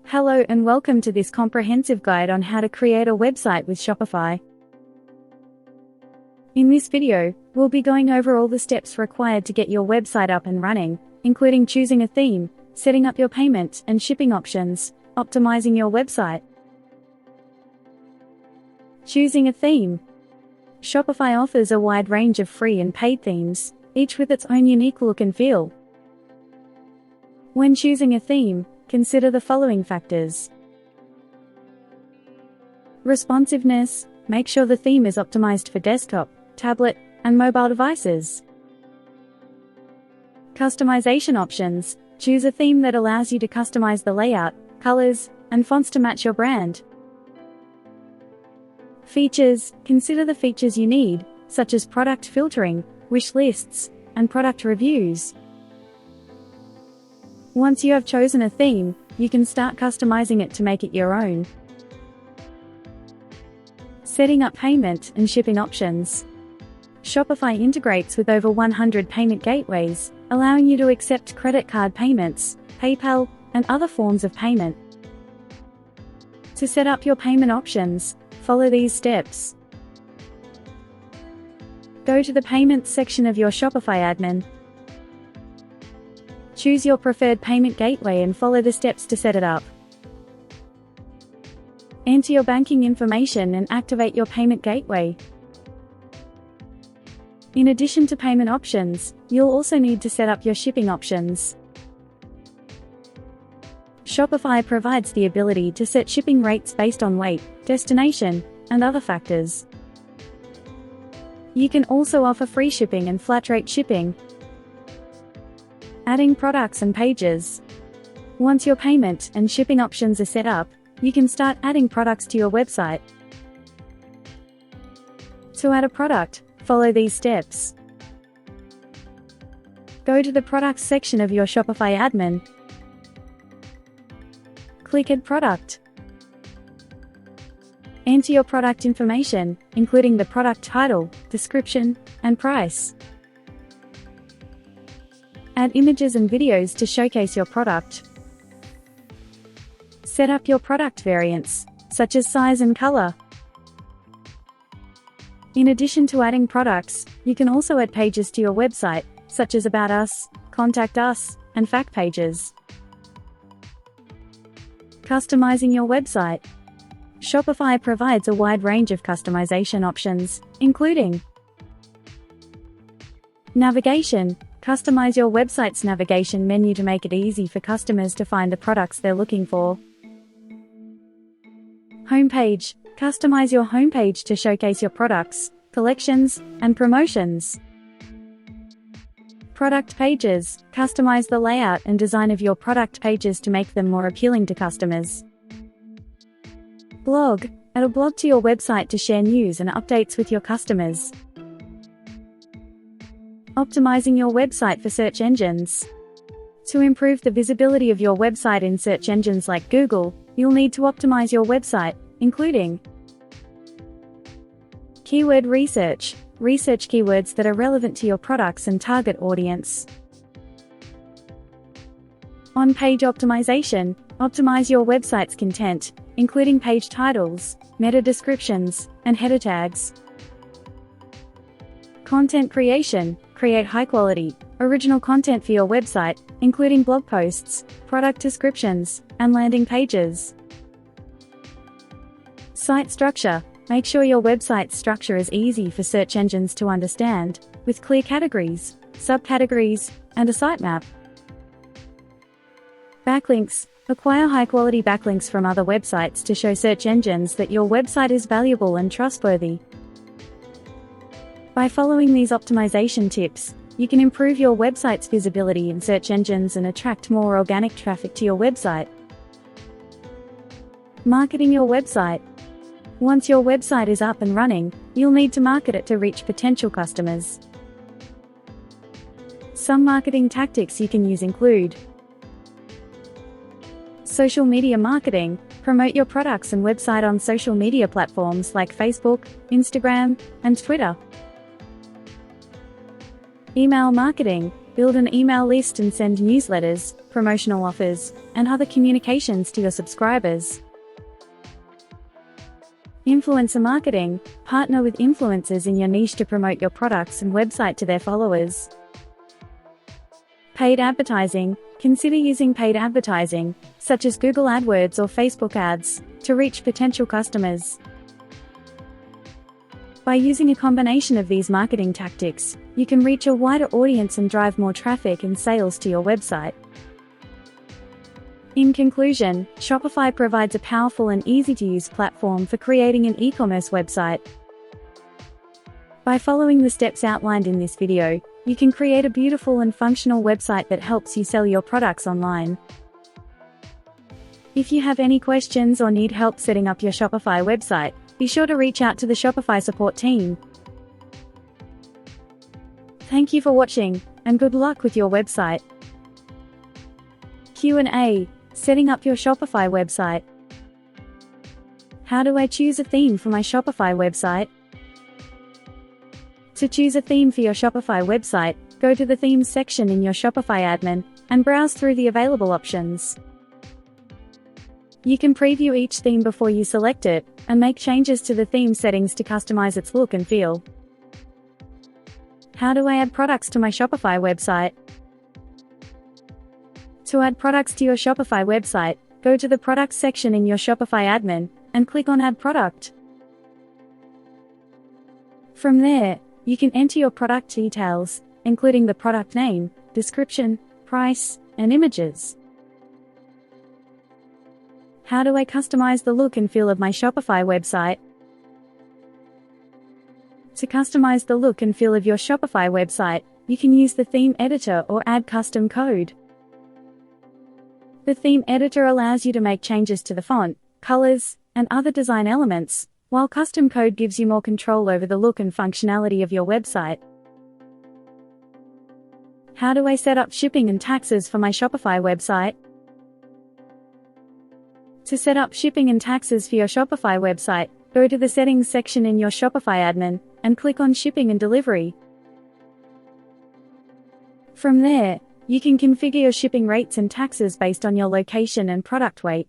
Hello and welcome to this comprehensive guide on how to create a website with Shopify. In this video, we'll be going over all the steps required to get your website up and running, including choosing a theme, setting up your payment and shipping options, optimizing your website. Choosing a theme. Shopify offers a wide range of free and paid themes, each with its own unique look and feel. When choosing a theme, consider the following factors. Responsiveness. Make sure the theme is optimized for desktop, tablet, and mobile devices. Customization options. Choose a theme that allows you to customize the layout, colors, and fonts to match your brand. Features. Consider the features you need, such as product filtering, wish lists, and product reviews. Once you have chosen a theme, you can start customizing it to make it your own. Setting up payment and shipping options. Shopify integrates with over 100 payment gateways, allowing you to accept credit card payments, PayPal, and other forms of payment. To set up your payment options, follow these steps. Go to the Payments section of your Shopify admin. Choose your preferred payment gateway and follow the steps to set it up. Enter your banking information and activate your payment gateway. In addition to payment options, you'll also need to set up your shipping options. Shopify provides the ability to set shipping rates based on weight, destination, and other factors. You can also offer free shipping and flat rate shipping. Adding products and pages. Once your payment and shipping options are set up, you can start adding products to your website. To add a product, follow these steps. Go to the Products section of your Shopify admin. Click Add Product. Enter your product information, including the product title, description, and price. Add images and videos to showcase your product. Set up your product variants, such as size and color. In addition to adding products, you can also add pages to your website, such as About Us, Contact Us, and Fact pages. Customizing your website. Shopify provides a wide range of customization options, including navigation. Customize your website's navigation menu to make it easy for customers to find the products they're looking for. Homepage. Customize your homepage to showcase your products, collections, and promotions. Product pages. Customize the layout and design of your product pages to make them more appealing to customers. Blog. Add a blog to your website to share news and updates with your customers. Optimizing your website for search engines. To improve the visibility of your website in search engines like Google, you'll need to optimize your website, including keyword research. Research keywords that are relevant to your products and target audience. On-page optimization. Optimize your website's content, including page titles, meta descriptions, and header tags. Content creation. Create high-quality, original content for your website, including blog posts, product descriptions, and landing pages. Site structure. Make sure your website's structure is easy for search engines to understand, with clear categories, subcategories, and a sitemap. Backlinks. Acquire high-quality backlinks from other websites to show search engines that your website is valuable and trustworthy. By following these optimization tips, you can improve your website's visibility in search engines and attract more organic traffic to your website. Marketing your website. Once your website is up and running, you'll need to market it to reach potential customers. Some marketing tactics you can use include social media marketing. Promote your products and website on social media platforms like Facebook, Instagram, and Twitter. Email marketing. Build an email list and send newsletters, promotional offers, and other communications to your subscribers. Influencer marketing. Partner with influencers in your niche to promote your products and website to their followers. Paid advertising. Consider using paid advertising, such as Google AdWords or Facebook ads, to reach potential customers. By using a combination of these marketing tactics, you can reach a wider audience and drive more traffic and sales to your website. In conclusion, Shopify provides a powerful and easy-to-use platform for creating an e-commerce website. By following the steps outlined in this video, you can create a beautiful and functional website that helps you sell your products online. If you have any questions or need help setting up your Shopify website, be sure to reach out to the Shopify support team. Thank you for watching, and good luck with your website. Q&A. Setting up your Shopify website. How do I choose a theme for my Shopify website? To choose a theme for your Shopify website, go to the Themes section in your Shopify admin, and browse through the available options. You can preview each theme before you select it, and make changes to the theme settings to customize its look and feel. How do I add products to my Shopify website? To add products to your Shopify website, go to the Products section in your Shopify admin, and click on Add Product. From there, you can enter your product details, including the product name, description, price, and images. How do I customize the look and feel of my Shopify website? To customize the look and feel of your Shopify website, you can use the theme editor or add custom code. The theme editor allows you to make changes to the font, colors, and other design elements, while custom code gives you more control over the look and functionality of your website. How do I set up shipping and taxes for my Shopify website? To set up shipping and taxes for your Shopify website, go to the Settings section in your Shopify admin, and click on Shipping and Delivery. From there, you can configure your shipping rates and taxes based on your location and product weight.